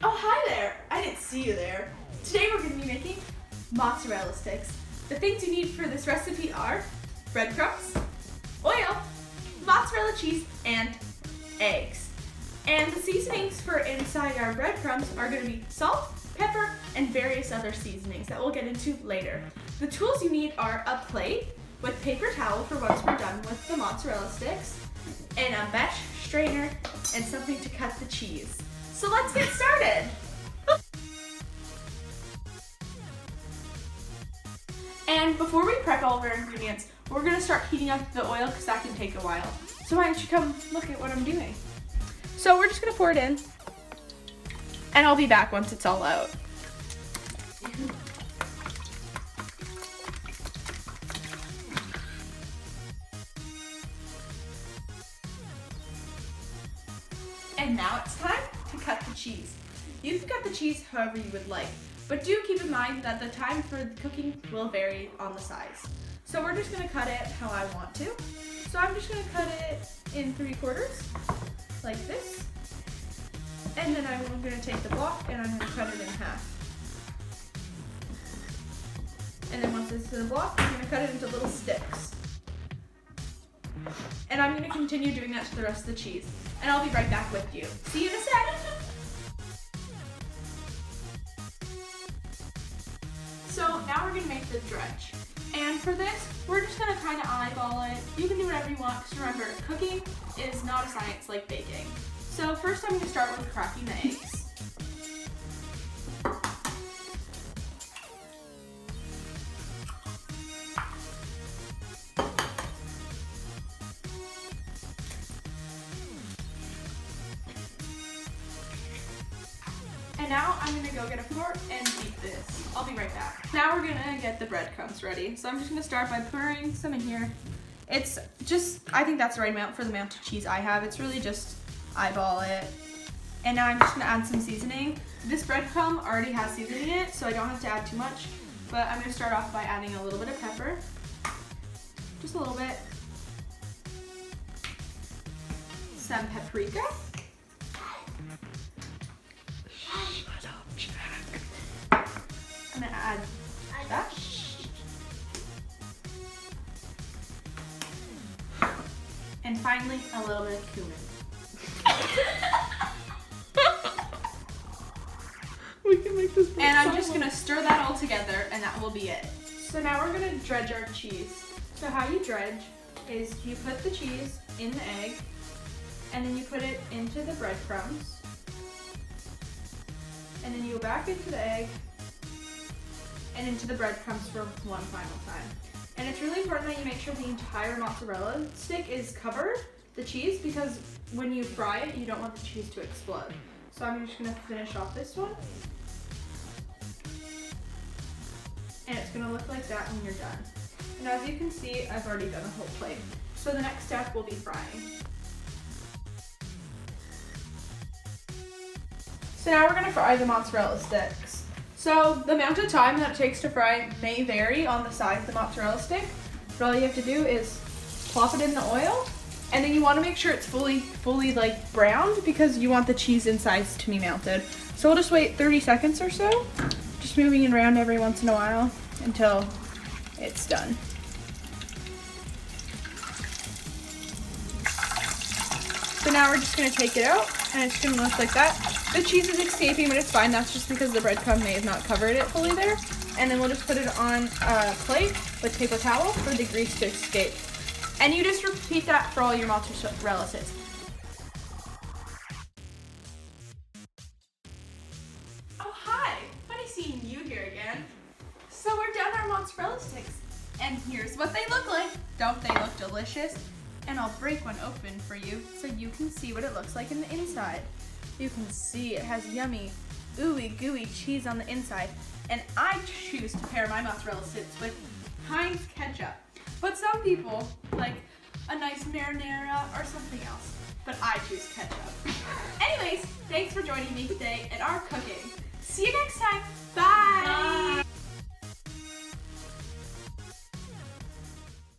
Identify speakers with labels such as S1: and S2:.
S1: Oh, hi there. I didn't see you there. Today we're going to be making mozzarella sticks. The things you need for this recipe are breadcrumbs, oil, mozzarella cheese, and eggs. And the seasonings for inside our breadcrumbs are going to be salt, pepper, and various other seasonings that we'll get into later. The tools you need are a plate with paper towel for once we're done with the mozzarella sticks, and a mesh strainer, and something to cut the cheese. So let's get started. And before we prep all of our ingredients, we're gonna start heating up the oil because that can take a while. So why don't you come look at what I'm doing? So we're just gonna pour it in, and I'll be back once it's all out. And now it's time to cut the cheese. You can cut the cheese however you would like, but do keep in mind that the time for the cooking will vary on the size. So we're just gonna cut it how I want to. So I'm just gonna cut it in 3/4, like this. And then I'm gonna take the block and I'm gonna cut it in half. And then once it's in the block, I'm gonna cut it into little sticks. And I'm gonna continue doing that to the rest of the cheese. And I'll be right back with you. See you in a sec. So now we're gonna make the dredge. And for this, we're just gonna kind of eyeball it. You can do whatever you want, because remember, cooking is not a science like baking. So first I'm gonna start with cracking the eggs. And now I'm gonna go get a fork and beat this. I'll be right back. Now we're gonna get the breadcrumbs ready. So I'm just gonna start by pouring some in here. It's just, I think that's the right amount for the amount of cheese I have. It's really just eyeball it. And now I'm just gonna add some seasoning. This breadcrumb already has seasoning in it, so I don't have to add too much. But I'm gonna start off by adding a little bit of pepper. Just a little bit. Some paprika. I'm gonna add that. And finally, a little bit of cumin.
S2: We can make this.
S1: And I'm just gonna stir that all together, and that will be it. So now we're gonna dredge our cheese. So how you dredge is you put the cheese in the egg, and then you put it into the breadcrumbs, and then you go back into the egg, and into the breadcrumbs for one final time. And it's really important that you make sure the entire mozzarella stick is covered, the cheese, because when you fry it, you don't want the cheese to explode. So I'm just gonna finish off this one. And it's gonna look like that when you're done. And as you can see, I've already done a whole plate. So the next step will be frying. So now we're gonna fry the mozzarella sticks. So the amount of time that it takes to fry may vary on the size of the mozzarella stick, but all you have to do is plop it in the oil, and then you want to make sure it's fully like browned, because you want the cheese inside to be melted. So we'll just wait 30 seconds or so, just moving it around every once in a while until it's done. So now we're just gonna take it out, and it's gonna look like that. The cheese is escaping, but it's fine. That's just because the breadcrumb may have not covered it fully there. And then we'll just put it on a plate with paper towel for the grease to escape. And you just repeat that for all your mozzarella sticks. Oh, hi. Funny seeing you here again. So we're done our mozzarella sticks. And here's what they look like. Don't they look delicious? And I'll break one open for you so you can see what it looks like in the inside. You can see it has yummy, ooey gooey cheese on the inside. And I choose to pair my mozzarella sticks with Heinz ketchup. But some people like a nice marinara or something else. But I choose ketchup. Anyways, thanks for joining me today in our cooking. See you next time. Bye. Bye.